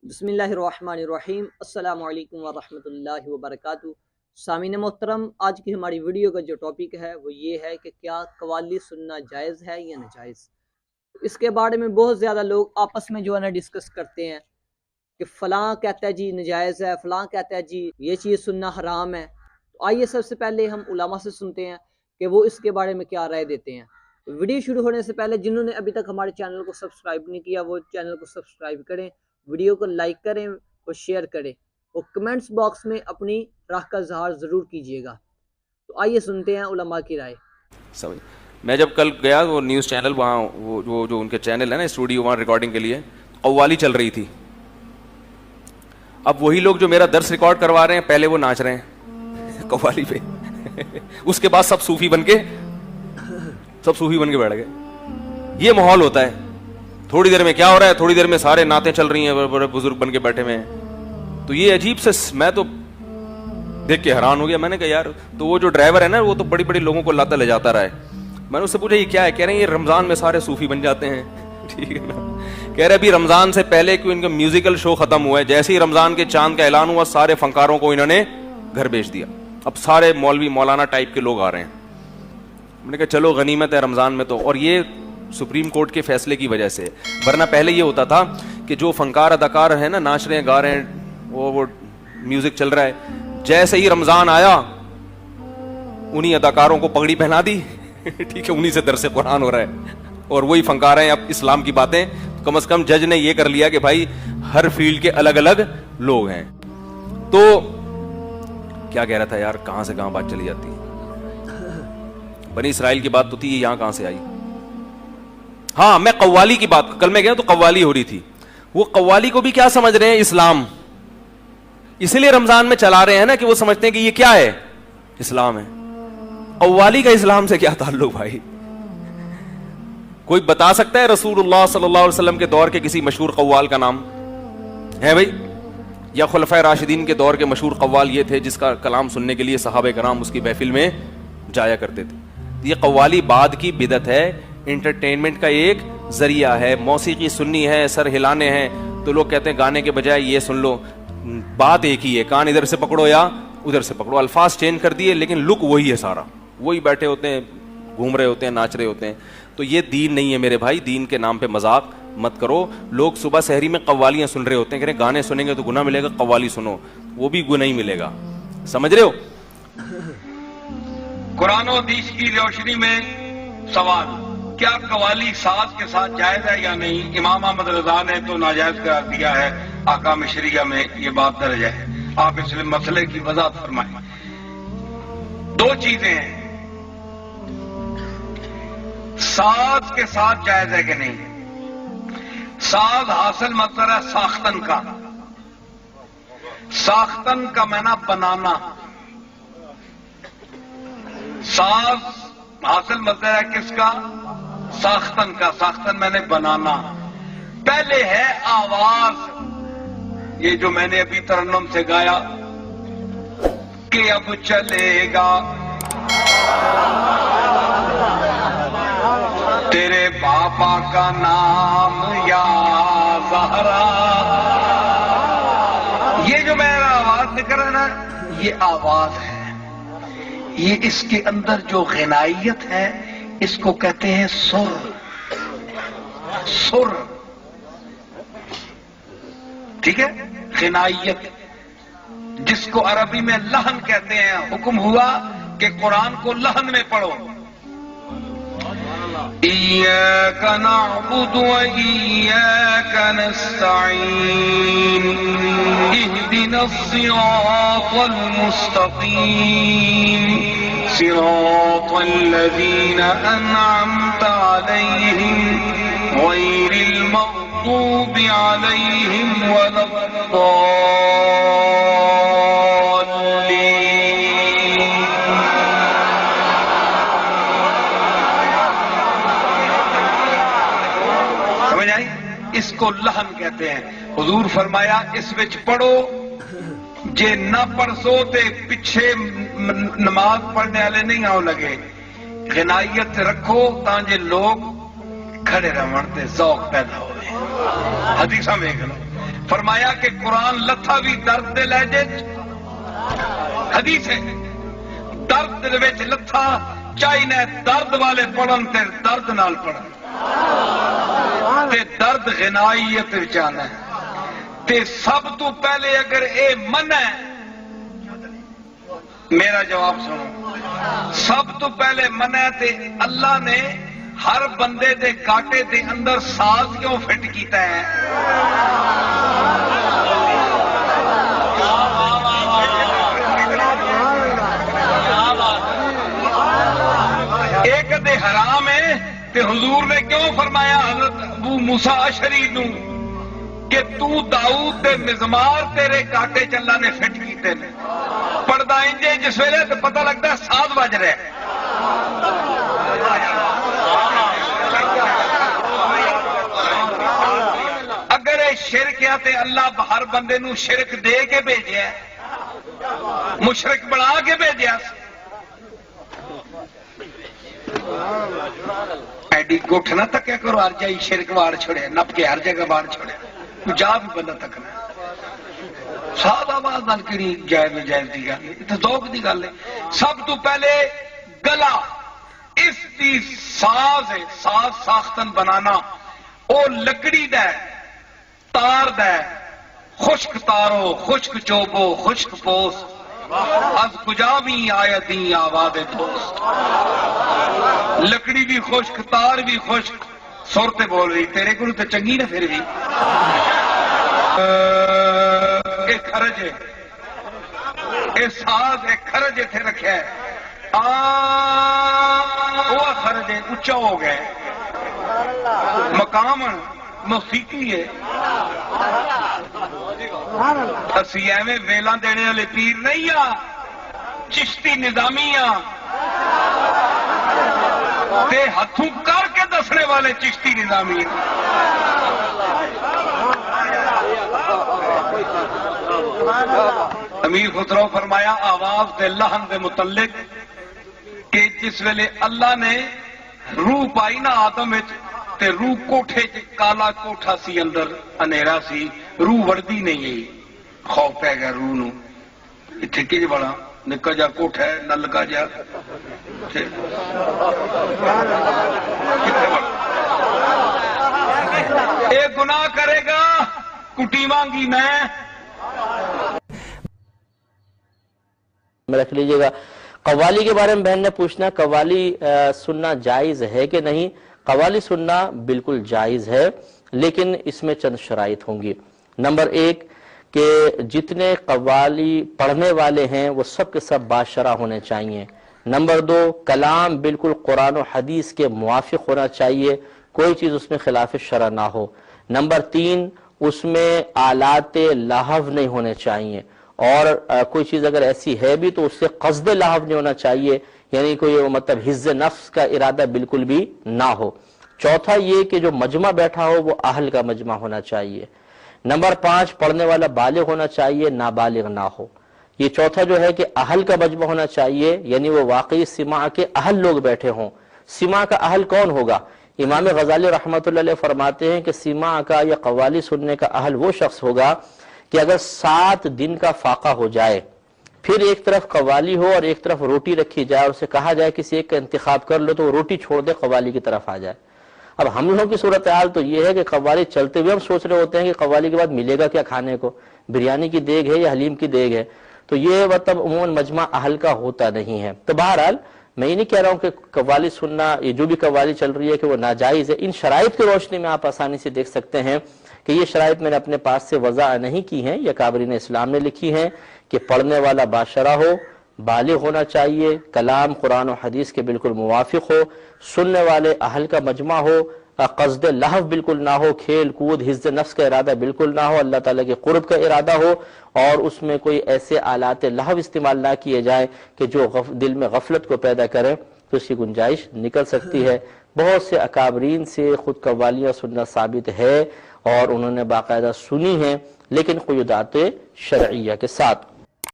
بسم اللہ الرحمن الرحیم۔ السلام علیکم ورحمۃ اللہ وبرکاتہ۔ سامعین محترم، آج کی ہماری ویڈیو کا جو ٹاپک ہے وہ یہ ہے کہ کیا قوالی سننا جائز ہے یا ناجائز۔ اس کے بارے میں بہت زیادہ لوگ آپس میں جو ہے نا ڈسکس کرتے ہیں کہ فلاں کہتا ہے جی ناجائز ہے، فلاں کہتا ہے جی یہ چیز سننا حرام ہے۔ تو آئیے سب سے پہلے ہم علماء سے سنتے ہیں کہ وہ اس کے بارے میں کیا رائے دیتے ہیں۔ ویڈیو شروع ہونے سے پہلے جنہوں نے ابھی تک ہمارے چینل کو سبسکرائب نہیں کیا وہ چینل کو سبسکرائب کریں، ویڈیو کو لائک کریں اور شیئر کریں اور کمنٹس باکس میں اپنی راہ کا اظہار ضرور کیجیے گا۔ تو آئیے سنتے ہیں علماء کی رائے۔ میں جب کل گیا وہ نیوز چینل وہاں وہ جو ان کے چینل ہے نا اسٹوڈیو وہاں ریکارڈنگ کے لیے قوالی چل رہی تھی۔ اب وہی لوگ جو میرا درس ریکارڈ کروا رہے ہیں پہلے وہ ناچ رہے ہیں قوالی پہ اس کے بعد سب صوفی بن کے بیٹھ گئے۔ یہ ماحول ہوتا ہے۔ تھوڑی دیر میں کیا ہو رہا ہے، تھوڑی دیر میں سارے نعتیں چل رہی ہیں، بڑے بزرگ بن کے بیٹھے ہوئے ہیں۔ تو یہ عجیب سے میں تو دیکھ کے حیران ہو گیا۔ میں نے کہا یار، تو وہ جو ڈرائیور ہے نا وہ تو بڑی بڑی لوگوں کو لاتا لے جاتا رہا ہے۔ میں نے اس سے پوچھا یہ کیا ہے؟ کہہ رہے ہیں یہ رمضان میں سارے صوفی بن جاتے ہیں۔ ٹھیک ہے نا؟ کہہ رہے ابھی رمضان سے پہلے کیوں ان کا میوزیکل شو ختم ہوا ہے، جیسے ہی رمضان کے چاند کا اعلان ہوا سارے فنکاروں کو انہوں نے گھر بھیج دیا۔ اب سارے مولوی مولانا ٹائپ کے لوگ آ رہے ہیں۔ میں نے کہا چلو غنیمت ہے رمضان میں تو، اور یہ سپریم کورٹ کے فیصلے کی وجہ سے، ورنہ پہلے یہ ہوتا تھا کہ جو فنکار اداکار ہیں نا ناچ رہے ہیں گا رہے ہیں، وہ میوزک چل رہا ہے، جیسے ہی رمضان آیا انہی اداکاروں کو پگڑی پہنا دی، ٹھیک ہے، انہی سے درس قرآن ہو رہا ہے، اور وہی فنکار ہیں اب اسلام کی باتیں۔ کم از کم جج نے یہ کر لیا کہ بھائی ہر فیلڈ کے الگ الگ لوگ ہیں۔ تو کیا کہہ رہا تھا یار، کہاں سے کہاں بات چلی جاتی ہے۔ بنی اسرائیل کی بات تو تھی، یہاں کہاں سے آئی؟ ہاں، میں قوالی کی بات، کل میں گیا تو قوالی ہو رہی تھی۔ وہ قوالی کو بھی کیا سمجھ رہے ہیں؟ اسلام۔ اسی لیے رمضان میں چلا رہے ہیں نا کہ وہ سمجھتے ہیں کہ یہ کیا ہے؟ اسلام ہے۔ قوالی کا اسلام سے کیا تعلق بھائی؟ کوئی بتا سکتا ہے رسول اللہ صلی اللہ علیہ وسلم کے دور کے کسی مشہور قوال کا نام ہے بھائی؟ یا خلفائے راشدین کے دور کے مشہور قوال یہ تھے جس کا کلام سننے کے لیے صحابہ کرام اس کی محفل میں جایا کرتے تھے۔ یہ قوالی بعد کی بدعت ہے، انٹرٹینمنٹ کا ایک ذریعہ ہے۔ موسیقی سننی ہے، سر ہلانے ہیں، تو لوگ کہتے ہیں گانے کے بجائے یہ سن لو۔ بات ایک ہی ہے، کان ادھر سے پکڑو یا ادھر سے پکڑو، الفاظ چینج کر دیے لیکن لک وہی ہے، سارا وہی بیٹھے ہوتے ہیں، گھوم رہے ہوتے ہیں، ناچ رہے ہوتے ہیں۔ تو یہ دین نہیں ہے میرے بھائی، دین کے نام پہ مذاق مت کرو۔ لوگ صبح سحری میں قوالیاں سن رہے ہوتے ہیں، کہہ رہے ہیں گانے سنیں گے تو گناہ ملے گا، قوالی سنو، وہ بھی گناہ ہی ملے گا۔ سمجھ رہے ہو؟ قرآن و حدیث کی روشنی میں سوال، کیا قوالی ساز کے ساتھ جائز ہے یا نہیں؟ امام احمد رضا نے تو ناجائز قرار دیا ہے، احکام شریعہ میں یہ بات درج ہے۔ آپ اس مسئلے کی وضاحت فرمائیں۔ دو چیزیں ہیں، ساز کے ساتھ جائز ہے کہ نہیں؟ ساز حاصل مصدر ہے ساختن کا، ساختن کا معنی بنانا۔ ساز حاصل مصدر ہے کس کا؟ ساختن کا، ساختن میں نے بنانا۔ پہلے ہے آواز، یہ جو میں نے ابھی ترنم سے گایا کہ اب چلے گا تیرے بابا کا نام یا زہرا، یہ جو میرا آواز نکل رہا ہے نا، یہ آواز ہے۔ یہ اس کے اندر جو غنائیت ہے اس کو کہتے ہیں سر۔ سر، ٹھیک ہے، غنائیت جس کو عربی میں لحن کہتے ہیں۔ حکم ہوا کہ قرآن کو لحن میں پڑھو۔ ایاک نعبد و ایاک نستعین اہدنا الصراط المستقیم صراط الذین انعمت علیہم غیر المغضوب علیہم ولا الضالین۔ اس کو لحن کہتے ہیں۔ حضور فرمایا اس وچ پڑھو، جے نہ پڑھ سو تے پچھے نماز پڑھنے والے نہیں آؤ لگے۔ غنائیت رکھو تاں جے لوگ کھڑے رہن تے ذوق پیدا ہوئے۔ حدیثاں ویکھ لو، فرمایا کہ قرآن لتھا بھی درد دے لہجے حدیث ہے درد دے وچ لتھا چاہیے درد والے پڑھن تے درد نال پڑھن تے درد غنائیت وچ آنا ہے تے سب تو پہلے اگر اے من ہے میرا جواب سنو سب تو پہلے من ہے تے اللہ نے ہر بندے دے کاٹے دے اندر ساز کیوں فٹ کیتا ہے ایک دے حرام ہے تے حضور نے کیوں فرمایا حضرت ابو موسیٰ اشعری نو کہ تو داؤد دے مزمار تیرے کاٹے چلا نے فٹ کیتے نے پڑھدا انجے جس ویلے تے پتہ لگتا ہے ساز بج رہا ہے اگر یہ شرک ہے تے اللہ ہر بندے نو شرک دے کے بھیجیا ہے مشرک بنا کے بھیجیا ایڈی گٹھ نہ تکیا کرو ہر جائی شرک وار چھوڑے نپ کے ہر جگہ وار چھوڑے جا بھی بندہ تکنا ساد آواز نال کیڑی جائز نجائز دی گل ہے تے ذوق دی گل ہے سب تو پہلے گلا اس دی ساز ہے ساز ساختن بنانا او لکڑی دا تار دا خشک تارو خشک چوبو خشک پوس از کجا بھی آیتی آواز دوست لکڑی بھی خشک تار بھی خشک سورتے بول رہی تیرے کو تو چنگی نہ پھر بھی ایک خرج ہے ایک ساز ایک خرج تھے رکھے وہ خرج ہے اچھا ہو گئے مقام موسیقی ہے اسی ایویں ویلاں دینے والے پیر نہیں ہاں چشتی نظامی ہاں تے ہتھوں کر کے دسنے والے چشتی نظامی امیر خسرو فرمایا آواز دے لہن دے متعلق کہ جس ویلے اللہ نے روح پائی نا آدم وچ تے روح کوٹھے کالا کوٹھا سی اندر انیرا سی روح وردی نہیں ہے خوف پہ گیا روح نو اتنے کی بڑا نکا جا کوٹھا ہے نہ لگا جا اے گناہ کرے گا کٹی مانگی میں رکھ لیجئے گا قوالی کے بارے میں بہن نے پوچھنا قوالی سننا جائز ہے کہ نہیں قوالی سننا بالکل جائز ہے لیکن اس میں چند شرائط ہوں گی نمبر ایک کہ جتنے قوالی پڑھنے والے ہیں وہ سب کے سب باشرع ہونے چاہیے نمبر دو کلام بالکل قرآن و حدیث کے موافق ہونا چاہیے کوئی چیز اس میں خلاف شرع نہ ہو نمبر تین اس میں آلات لہو نہیں ہونے چاہیے اور کوئی چیز اگر ایسی ہے بھی تو اس سے قصد لہو نہیں ہونا چاہیے یعنی کوئی مطلب حفظ نفس کا ارادہ بالکل بھی نہ ہو چوتھا یہ کہ جو مجمع بیٹھا ہو وہ اہل کا مجمع ہونا چاہیے نمبر 5 پڑھنے والا بالغ ہونا چاہیے نابالغ نہ ہو یہ چوتھا جو ہے کہ اہل کا مجمع ہونا چاہیے یعنی وہ واقعی سماع کے اہل لوگ بیٹھے ہوں سماع کا اہل کون ہوگا امام غزالی رحمۃ اللہ علیہ فرماتے ہیں کہ سماع کا یا قوالی سننے کا اہل وہ شخص ہوگا کہ اگر 7 دن کا فاقہ ہو جائے پھر ایک طرف قوالی ہو اور ایک طرف روٹی رکھی جائے اور اسے کہا جائے کسی ایک کا انتخاب کر لو تو وہ روٹی چھوڑ دے قوالی کی طرف آ جائے اب ہم لوگوں کی صورتحال تو یہ ہے کہ قوالی چلتے ہوئے ہم سوچ رہے ہوتے ہیں کہ قوالی کے بعد ملے گا کیا کھانے کو بریانی کی دیگ ہے یا حلیم کی دیگ ہے تو یہ مطلب عموماً مجمع اہل کا ہوتا نہیں ہے تو بہرحال میں یہ نہیں کہہ رہا ہوں کہ قوالی سننا یہ جو بھی قوالی چل رہی ہے کہ وہ ناجائز ہے ان شرائط کی روشنی میں آپ آسانی سے دیکھ سکتے ہیں کہ یہ شرائط میں نے اپنے پاس سے وضع نہیں کی ہیں یا کابرین اسلام نے لکھی ہیں کہ پڑھنے والا باشرع ہو بالغ ہونا چاہیے کلام قرآن و حدیث کے بالکل موافق ہو سننے والے اہل کا مجمع ہو قصد لہو بالکل نہ ہو کھیل کود حفظ نفس کا ارادہ بالکل نہ ہو اللہ تعالیٰ کے قرب کا ارادہ ہو اور اس میں کوئی ایسے آلات لہو استعمال نہ کیے جائیں کہ جو دل میں غفلت کو پیدا کریں تو اس کی گنجائش نکل سکتی ہے بہت سے اکابرین سے خود قوالیاں سننا ثابت ہے اور انہوں نے باقاعدہ سنی ہیں لیکن قیودات شرعیہ کے ساتھ